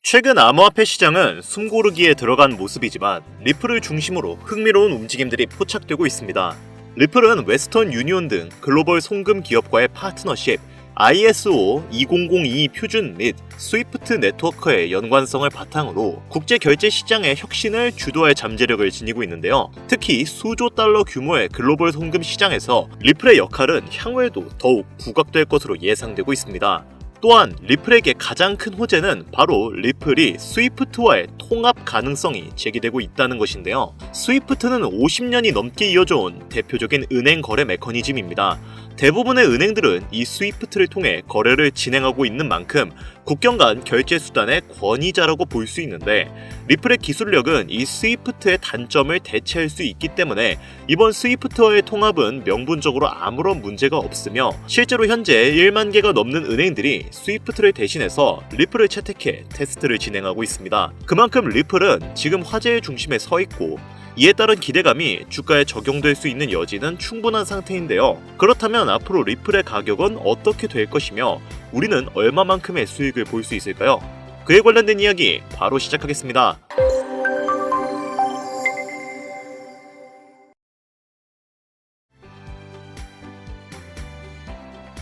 최근 암호화폐 시장은 숨고르기에 들어간 모습이지만 리플을 중심으로 흥미로운 움직임들이 포착되고 있습니다. 리플은 웨스턴 유니온 등 글로벌 송금 기업과의 파트너십, ISO 2002 표준 및 스위프트 네트워크의 연관성을 바탕으로 국제 결제 시장의 혁신을 주도할 잠재력을 지니고 있는데요. 특히 수조 달러 규모의 글로벌 송금 시장에서 리플의 역할은 향후에도 더욱 부각될 것으로 예상되고 있습니다. 또한 리플에게 가장 큰 호재는 바로 리플이 스위프트와의 통합 가능성이 제기되고 있다는 것인데요. 스위프트는 50년이 넘게 이어져온 대표적인 은행 거래 메커니즘입니다. 대부분의 은행들은 이 스위프트를 통해 거래를 진행하고 있는 만큼 국경 간 결제 수단의 권위자라고 볼 수 있는데, 리플의 기술력은 이 스위프트의 단점을 대체할 수 있기 때문에 이번 스위프트와의 통합은 명분적으로 아무런 문제가 없으며, 실제로 현재 1만 개가 넘는 은행들이 스위프트를 대신해서 리플을 채택해 테스트를 진행하고 있습니다. 그만큼 리플은 지금 화제의 중심에 서 있고, 이에 따른 기대감이 주가에 적용될 수 있는 여지는 충분한 상태인데요. 그렇다면 앞으로 리플의 가격은 어떻게 될 것이며 우리는 얼마만큼의 수익을 볼 수 있을까요? 그에 관련된 이야기 바로 시작하겠습니다.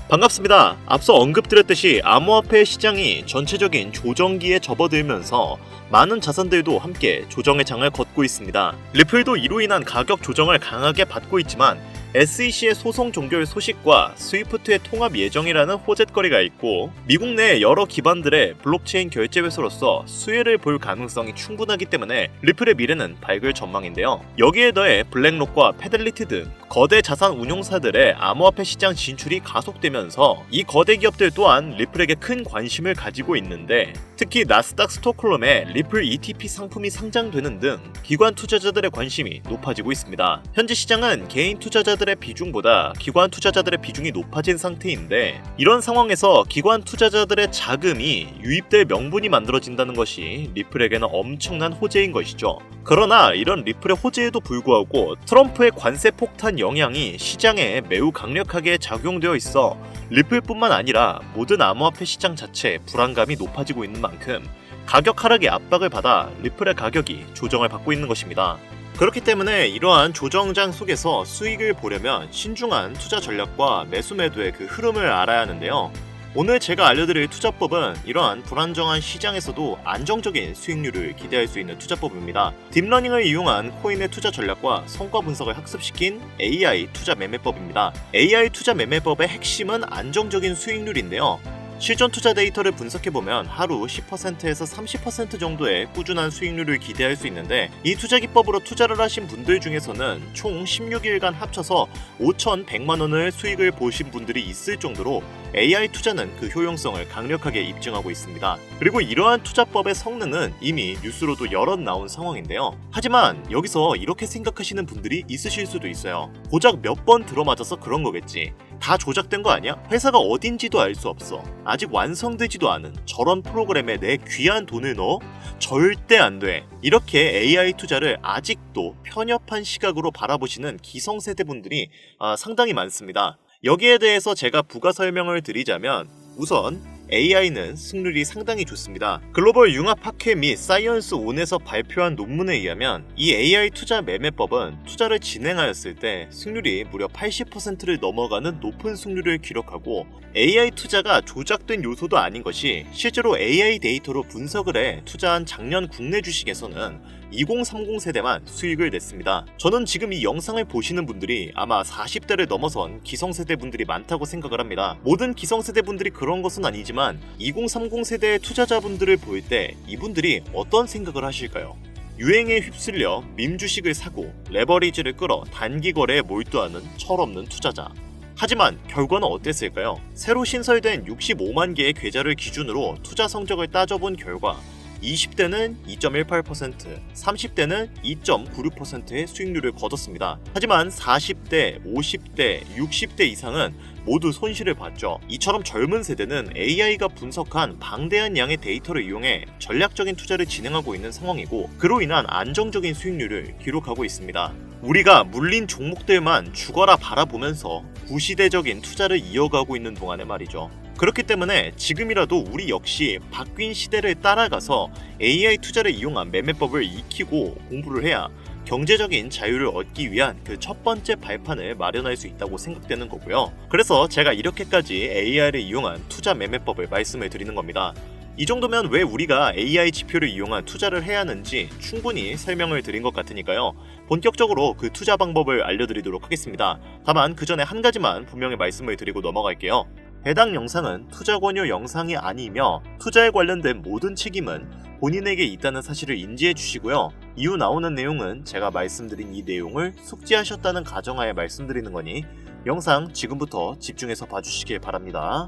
반갑습니다. 앞서 언급드렸듯이 암호화폐 시장이 전체적인 조정기에 접어들면서 많은 자산들도 함께 조정의 장을 걷고 있습니다. 리플도 이로 인한 가격 조정을 강하게 받고 있지만 SEC의 소송 종결 소식과 스위프트의 통합 예정이라는 호재거리가 있고, 미국 내 여러 기반들의 블록체인 결제 회사로서 수혜를 볼 가능성이 충분하기 때문에 리플의 미래는 밝을 전망인데요. 여기에 더해 블랙록과 페델리티 등 거대 자산 운용사들의 암호화폐 시장 진출이 가속되면서 이 거대 기업들 또한 리플에게 큰 관심을 가지고 있는데, 특히 나스닥 스톡홀름에 리플 ETP 상품이 상장되는 등 기관 투자자들의 관심이 높아지고 있습니다. 현재 시장은 개인 투자자들의 비중보다 기관 투자자들의 비중이 높아진 상태인데, 이런 상황에서 기관 투자자들의 자금이 유입될 명분이 만들어진다는 것이 리플에게는 엄청난 호재인 것이죠. 그러나 이런 리플의 호재에도 불구하고 트럼프의 관세 폭탄 영향이 시장에 매우 강력하게 작용되어 있어 리플뿐만 아니라 모든 암호화폐 시장 자체의 불안감이 높아지고 있는 만큼 가격 하락의 압박을 받아 리플의 가격이 조정을 받고 있는 것입니다. 그렇기 때문에 이러한 조정장 속에서 수익을 보려면 신중한 투자 전략과 매수 매도의 그 흐름을 알아야 하는데요. 오늘 제가 알려드릴 투자법은 이러한 불안정한 시장에서도 안정적인 수익률을 기대할 수 있는 투자법입니다. 딥러닝을 이용한 코인의 투자 전략과 성과 분석을 학습시킨 AI 투자 매매법입니다. AI 투자 매매법의 핵심은 안정적인 수익률인데요. 실전 투자 데이터를 분석해보면 하루 10%에서 30% 정도의 꾸준한 수익률을 기대할 수 있는데, 이 투자 기법으로 투자를 하신 분들 중에서는 총 16일간 합쳐서 5,100만원을 수익을 보신 분들이 있을 정도로 AI 투자는 그 효용성을 강력하게 입증하고 있습니다. 그리고 이러한 투자법의 성능은 이미 뉴스로도 여럿 나온 상황인데요. 하지만 여기서 이렇게 생각하시는 분들이 있으실 수도 있어요. 고작 몇 번 들어맞아서 그런 거겠지. 다 조작된 거 아니야? 회사가 어딘지도 알 수 없어. 아직 완성되지도 않은 저런 프로그램에 내 귀한 돈을 넣어? 절대 안 돼. 이렇게 AI 투자를 아직도 편협한 시각으로 바라보시는 기성세대 분들이 상당히 많습니다. 여기에 대해서 제가 부가 설명을 드리자면, 우선 AI는 승률이 상당히 좋습니다. 글로벌 융합학회 및 사이언스 온에서 발표한 논문에 의하면 이 AI 투자 매매법은 투자를 진행하였을 때 승률이 무려 80%를 넘어가는 높은 승률을 기록하고, AI 투자가 조작된 요소도 아닌 것이 실제로 AI 데이터로 분석을 해 투자한 작년 국내 주식에서는 2030 세대만 수익을 냈습니다. 저는 지금 이 영상을 보시는 분들이 아마 40대를 넘어선 기성세대 분들이 많다고 생각을 합니다. 모든 기성세대 분들이 그런 것은 아니지만 2030 세대의 투자자분들을 볼 때 이분들이 어떤 생각을 하실까요? 유행에 휩쓸려 밈 주식을 사고 레버리지를 끌어 단기 거래에 몰두하는 철없는 투자자. 하지만 결과는 어땠을까요? 새로 신설된 65만 개의 계좌를 기준으로 투자 성적을 따져본 결과 20대는 2.18%, 30대는 2.96%의 수익률을 거뒀습니다. 하지만 40대, 50대, 60대 이상은 모두 손실을 봤죠. 이처럼 젊은 세대는 AI가 분석한 방대한 양의 데이터를 이용해 전략적인 투자를 진행하고 있는 상황이고, 그로 인한 안정적인 수익률을 기록하고 있습니다. 우리가 물린 종목들만 죽어라 바라보면서 구시대적인 투자를 이어가고 있는 동안에 말이죠. 그렇기 때문에 지금이라도 우리 역시 바뀐 시대를 따라가서 AI 투자를 이용한 매매법을 익히고 공부를 해야 경제적인 자유를 얻기 위한 그 첫 번째 발판을 마련할 수 있다고 생각되는 거고요. 그래서 제가 이렇게까지 AI를 이용한 투자 매매법을 말씀을 드리는 겁니다. 이 정도면 왜 우리가 AI 지표를 이용한 투자를 해야 하는지 충분히 설명을 드린 것 같으니까요. 본격적으로 그 투자 방법을 알려드리도록 하겠습니다. 다만 그 전에 한 가지만 분명히 말씀을 드리고 넘어갈게요. 해당 영상은 투자 권유 영상이 아니며 투자에 관련된 모든 책임은 본인에게 있다는 사실을 인지해 주시고요. 이후 나오는 내용은 제가 말씀드린 이 내용을 숙지하셨다는 가정하에 말씀드리는 거니 영상 지금부터 집중해서 봐주시길 바랍니다.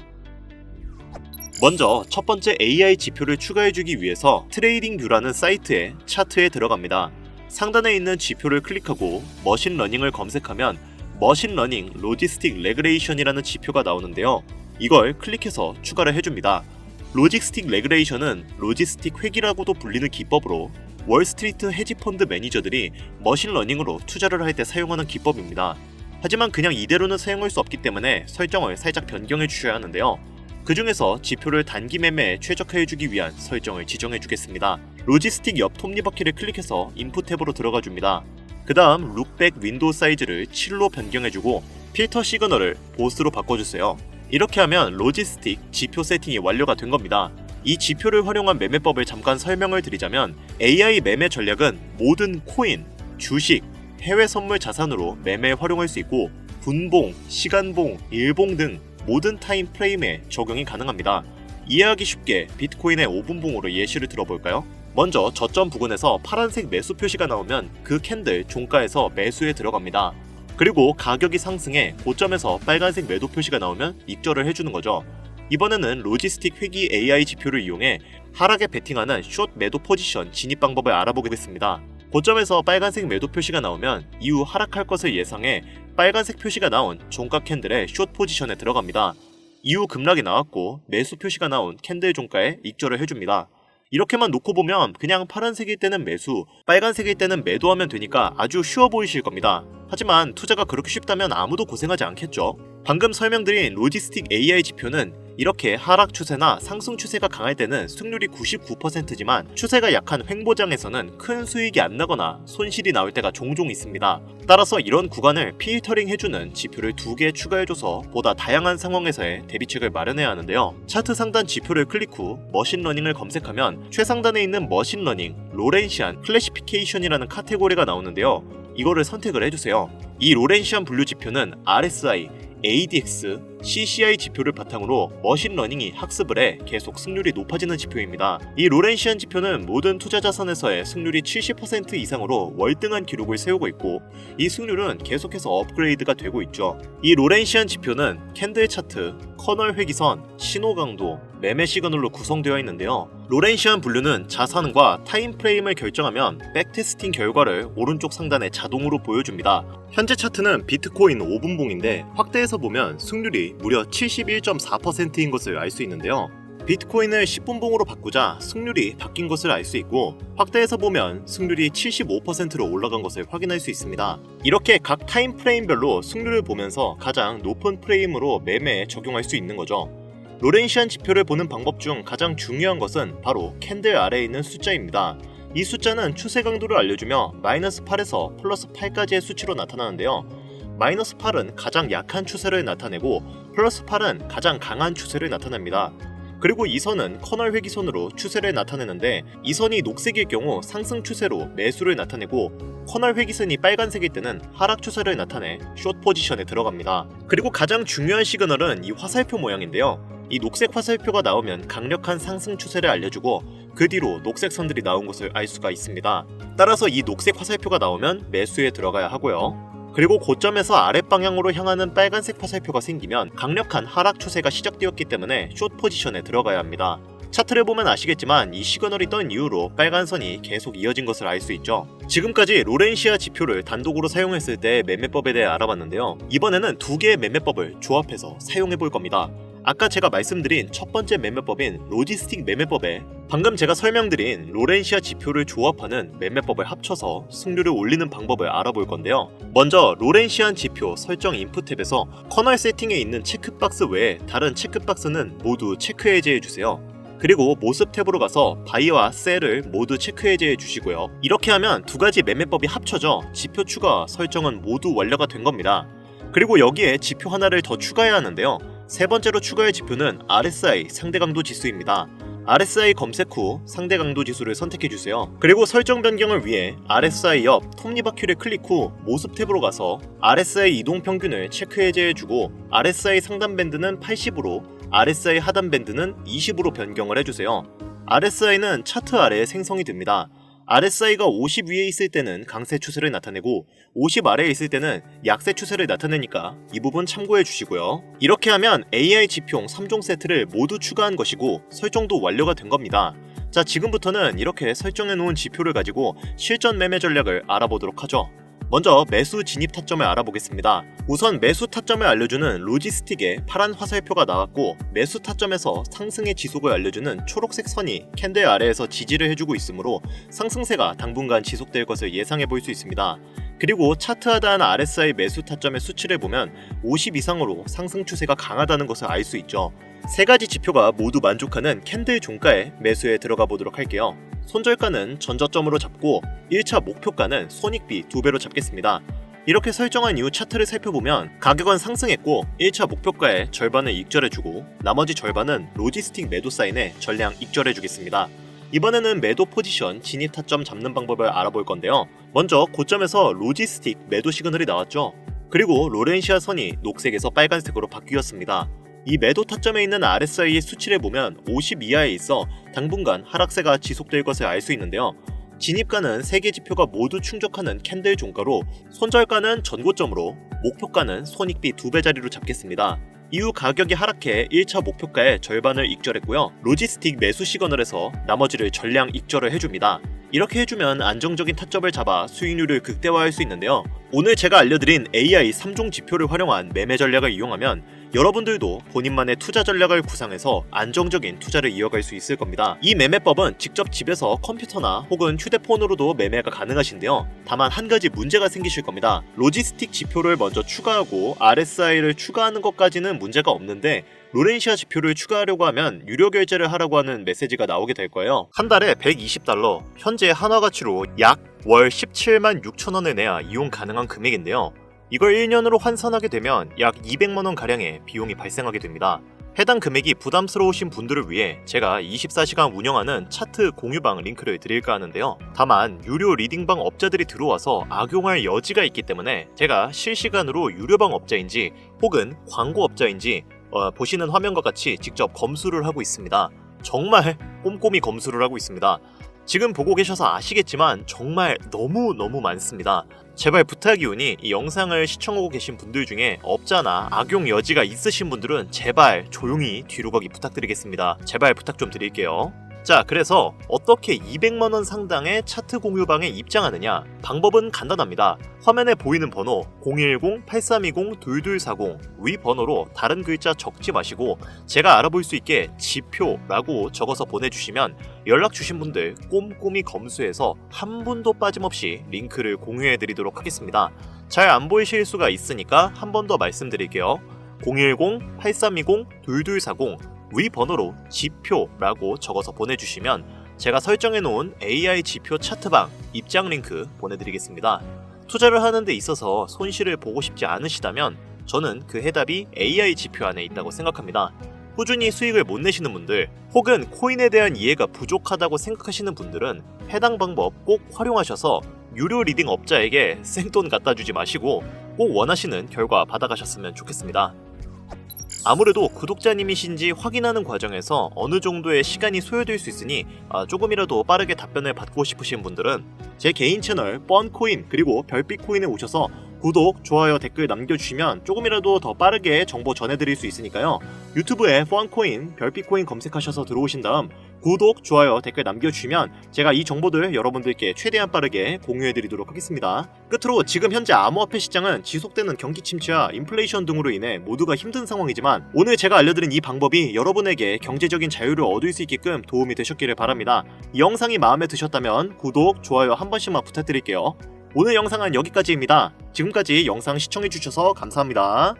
먼저 첫 번째 AI 지표를 추가해주기 위해서 트레이딩뷰라는 사이트의 차트에 들어갑니다. 상단에 있는 지표를 클릭하고 머신러닝을 검색하면 머신러닝 로지스틱 레그레이션이라는 지표가 나오는데요. 이걸 클릭해서 추가를 해줍니다. 로지스틱 레그레이션은 로지스틱 회귀라고도 불리는 기법으로 월스트리트 헤지펀드 매니저들이 머신러닝으로 투자를 할 때 사용하는 기법입니다. 하지만 그냥 이대로는 사용할 수 없기 때문에 설정을 살짝 변경해 주셔야 하는데요. 그 중에서 지표를 단기 매매에 최적화해주기 위한 설정을 지정해주겠습니다. 로지스틱 옆 톱니바퀴를 클릭해서 인풋 탭으로 들어가줍니다. 그 다음 룩백 윈도우 사이즈를 7로 변경해주고 필터 시그널을 보스로 바꿔주세요. 이렇게 하면 로지스틱 지표 세팅이 완료가 된 겁니다. 이 지표를 활용한 매매법을 잠깐 설명을 드리자면 AI 매매 전략은 모든 코인, 주식, 해외 선물 자산으로 매매에 활용할 수 있고 분봉, 시간봉, 일봉 등 모든 타임 프레임에 적용이 가능합니다. 이해하기 쉽게 비트코인의 5분봉으로 예시를 들어볼까요? 먼저 저점 부근에서 파란색 매수 표시가 나오면 그 캔들 종가에서 매수에 들어갑니다. 그리고 가격이 상승해 고점에서 빨간색 매도 표시가 나오면 익절을 해주는 거죠. 이번에는 로지스틱 회귀 AI 지표를 이용해 하락에 베팅하는 숏 매도 포지션 진입 방법을 알아보겠습니다. 고점에서 빨간색 매도 표시가 나오면 이후 하락할 것을 예상해 빨간색 표시가 나온 종가 캔들의 숏 포지션에 들어갑니다. 이후 급락이 나왔고 매수 표시가 나온 캔들 종가에 익절을 해줍니다. 이렇게만 놓고 보면 그냥 파란색일 때는 매수, 빨간색일 때는 매도하면 되니까 아주 쉬워 보이실 겁니다. 하지만 투자가 그렇게 쉽다면 아무도 고생하지 않겠죠. 방금 설명드린 로지스틱 AI 지표는 이렇게 하락 추세나 상승 추세가 강할 때는 승률이 99%지만 추세가 약한 횡보장에서는 큰 수익이 안 나거나 손실이 나올 때가 종종 있습니다. 따라서 이런 구간을 필터링 해주는 지표를 2개 추가해줘서 보다 다양한 상황에서의 대비책을 마련해야 하는데요. 차트 상단 지표를 클릭 후 머신러닝을 검색하면 최상단에 있는 머신러닝, 로렌시안 클래시피케이션이라는 카테고리가 나오는데요. 이거를 선택을 해주세요. 이 로렌시안 분류 지표는 RSI, ADX, CCI 지표를 바탕으로 머신러닝이 학습을 해 계속 승률이 높아지는 지표입니다. 이 로렌시안 지표는 모든 투자 자산에서의 승률이 70% 이상으로 월등한 기록을 세우고 있고 이 승률은 계속해서 업그레이드가 되고 있죠. 이 로렌시안 지표는 캔들 차트, 커널 회기선, 신호 강도, 매매 시그널로 구성되어 있는데요. 로렌시안 분류는 자산과 타임프레임을 결정하면 백테스팅 결과를 오른쪽 상단에 자동으로 보여줍니다. 현재 차트는 비트코인 5분봉인데 확대해서 보면 승률이 무려 71.4%인 것을 알 수 있는데요. 비트코인을 10분봉으로 바꾸자 승률이 바뀐 것을 알 수 있고 확대해서 보면 승률이 75%로 올라간 것을 확인할 수 있습니다. 이렇게 각 타임 프레임별로 승률을 보면서 가장 높은 프레임으로 매매에 적용할 수 있는 거죠. 로렌시안 지표를 보는 방법 중 가장 중요한 것은 바로 캔들 아래에 있는 숫자입니다. 이 숫자는 추세 강도를 알려주며 마이너스 8에서 플러스 8까지의 수치로 나타나는데요. 마이너스 8은 가장 약한 추세를 나타내고 플러스 8은 가장 강한 추세를 나타냅니다. 그리고 이 선은 커널 회기선으로 추세를 나타내는데 이 선이 녹색일 경우 상승 추세로 매수를 나타내고 커널 회기선이 빨간색일 때는 하락 추세를 나타내 숏 포지션에 들어갑니다. 그리고 가장 중요한 시그널은 이 화살표 모양인데요. 이 녹색 화살표가 나오면 강력한 상승 추세를 알려주고 그 뒤로 녹색 선들이 나온 것을 알 수가 있습니다. 따라서 이 녹색 화살표가 나오면 매수에 들어가야 하고요. 그리고 고점에서 아랫방향으로 향하는 빨간색 화살표가 생기면 강력한 하락 추세가 시작되었기 때문에 숏 포지션에 들어가야 합니다. 차트를 보면 아시겠지만 이 시그널이 떤 이후로 빨간 선이 계속 이어진 것을 알 수 있죠. 지금까지 로렌시아 지표를 단독으로 사용했을 때 매매법에 대해 알아봤는데요. 이번에는 2개의 매매법을 조합해서 사용해 볼 겁니다. 아까 제가 말씀드린 첫 번째 매매법인 로지스틱 매매법에 방금 제가 설명드린 로렌시아 지표를 조합하는 매매법을 합쳐서 승률을 올리는 방법을 알아볼 건데요. 먼저 로렌시안 지표 설정 인풋 탭에서 커널 세팅에 있는 체크박스 외에 다른 체크박스는 모두 체크 해제해 주세요. 그리고 모습 탭으로 가서 바이와 셀을 모두 체크 해제해 주시고요. 이렇게 하면 두 가지 매매법이 합쳐져 지표 추가 설정은 모두 완료가 된 겁니다. 그리고 여기에 지표 하나를 더 추가해야 하는데요. 세 번째로 추가할 지표는 RSI 상대 강도 지수입니다. RSI 검색 후 상대 강도 지수를 선택해 주세요. 그리고 설정 변경을 위해 RSI 옆 톱니바퀴를 클릭 후 모습 탭으로 가서 RSI 이동 평균을 체크 해제해 주고 RSI 상단 밴드는 80으로 RSI 하단 밴드는 20으로 변경을 해주세요. RSI는 차트 아래에 생성이 됩니다. RSI가 50 위에 있을 때는 강세 추세를 나타내고 50 아래에 있을 때는 약세 추세를 나타내니까 이 부분 참고해 주시고요. 이렇게 하면 AI 지표용 3종 세트를 모두 추가한 것이고 설정도 완료가 된 겁니다. 자, 지금부터는 이렇게 설정해 놓은 지표를 가지고 실전 매매 전략을 알아보도록 하죠. 먼저 매수 진입 타점을 알아보겠습니다. 우선 매수 타점을 알려주는 로지스틱에 파란 화살표가 나왔고 매수 타점에서 상승의 지속을 알려주는 초록색 선이 캔들 아래에서 지지를 해주고 있으므로 상승세가 당분간 지속될 것을 예상해 볼 수 있습니다. 그리고 차트 하단 RSI 매수 타점의 수치를 보면 50 이상으로 상승 추세가 강하다는 것을 알 수 있죠. 세 가지 지표가 모두 만족하는 캔들 종가에 매수에 들어가 보도록 할게요. 손절가는 전저점으로 잡고 1차 목표가는 손익비 2배로 잡겠습니다. 이렇게 설정한 이후 차트를 살펴보면 가격은 상승했고 1차 목표가의 절반을 익절해주고 나머지 절반은 로지스틱 매도 사인에 전량 익절해주겠습니다. 이번에는 매도 포지션 진입 타점 잡는 방법을 알아볼 건데요. 먼저 고점에서 로지스틱 매도 시그널이 나왔죠. 그리고 로렌시아 선이 녹색에서 빨간색으로 바뀌었습니다. 이 매도 타점에 있는 RSI의 수치를 보면 50 이하에 있어 당분간 하락세가 지속될 것을 알 수 있는데요. 진입가는 3개 지표가 모두 충족하는 캔들 종가로 손절가는 전고점으로 목표가는 손익비 2배 자리로 잡겠습니다. 이후 가격이 하락해 1차 목표가의 절반을 익절했고요. 로지스틱 매수 시그널에서 나머지를 전량 익절을 해줍니다. 이렇게 해주면 안정적인 타점을 잡아 수익률을 극대화할 수 있는데요. 오늘 제가 알려드린 AI 3종 지표를 활용한 매매 전략을 이용하면 여러분들도 본인만의 투자 전략을 구상해서 안정적인 투자를 이어갈 수 있을 겁니다. 이 매매법은 직접 집에서 컴퓨터나 혹은 휴대폰으로도 매매가 가능하신데요. 다만 한 가지 문제가 생기실 겁니다. 로지스틱 지표를 먼저 추가하고 RSI를 추가하는 것까지는 문제가 없는데 로렌시아 지표를 추가하려고 하면 유료 결제를 하라고 하는 메시지가 나오게 될 거예요. 한 달에 $120, 현재 한화 가치로 약 월 17만 6천 원을 내야 이용 가능한 금액인데요. 이걸 1년으로 환산하게 되면 약 200만 원 가량의 비용이 발생하게 됩니다. 해당 금액이 부담스러우신 분들을 위해 제가 24시간 운영하는 차트 공유방 링크를 드릴까 하는데요. 다만 유료 리딩방 업자들이 들어와서 악용할 여지가 있기 때문에 제가 실시간으로 유료방 업자인지 혹은 광고 업자인지 보시는 화면과 같이 직접 검수를 하고 있습니다. 정말 꼼꼼히 검수를 하고 있습니다. 지금 보고 계셔서 아시겠지만 정말 너무 많습니다. 제발 부탁이오니 이 영상을 시청하고 계신 분들 중에 업자나 악용 여지가 있으신 분들은 제발 조용히 뒤로 가기 부탁드리겠습니다. 제발 부탁 좀 드릴게요. 자, 그래서 어떻게 200만원 상당의 차트 공유방에 입장하느냐? 방법은 간단합니다. 화면에 보이는 번호 010-8320-2240 위 번호로 다른 글자 적지 마시고 제가 알아볼 수 있게 지표라고 적어서 보내주시면 연락 주신 분들 꼼꼼히 검수해서 한 분도 빠짐없이 링크를 공유해드리도록 하겠습니다. 잘 안 보이실 수가 있으니까 한 번 더 말씀드릴게요. 010-8320-2240 위 번호로 지표라고 적어서 보내주시면 제가 설정해놓은 AI 지표 차트방 입장 링크 보내드리겠습니다. 투자를 하는 데 있어서 손실을 보고 싶지 않으시다면 저는 그 해답이 AI 지표 안에 있다고 생각합니다. 꾸준히 수익을 못 내시는 분들 혹은 코인에 대한 이해가 부족하다고 생각하시는 분들은 해당 방법 꼭 활용하셔서 유료 리딩 업자에게 생돈 갖다 주지 마시고 꼭 원하시는 결과 받아가셨으면 좋겠습니다. 아무래도 구독자님이신지 확인하는 과정에서 어느 정도의 시간이 소요될 수 있으니 조금이라도 빠르게 답변을 받고 싶으신 분들은 제 개인 채널 뻔코인 그리고 별빛코인에 오셔서 구독, 좋아요, 댓글 남겨주시면 조금이라도 더 빠르게 정보 전해드릴 수 있으니까요. 유튜브에 뻔코인, 별빛코인 검색하셔서 들어오신 다음 구독, 좋아요, 댓글 남겨주시면 제가 이 정보들 여러분들께 최대한 빠르게 공유해드리도록 하겠습니다. 끝으로 지금 현재 암호화폐 시장은 지속되는 경기 침체와 인플레이션 등으로 인해 모두가 힘든 상황이지만 오늘 제가 알려드린 이 방법이 여러분에게 경제적인 자유를 얻을 수 있게끔 도움이 되셨기를 바랍니다. 이 영상이 마음에 드셨다면 구독, 좋아요 한 번씩만 부탁드릴게요. 오늘 영상은 여기까지입니다. 지금까지 영상 시청해주셔서 감사합니다.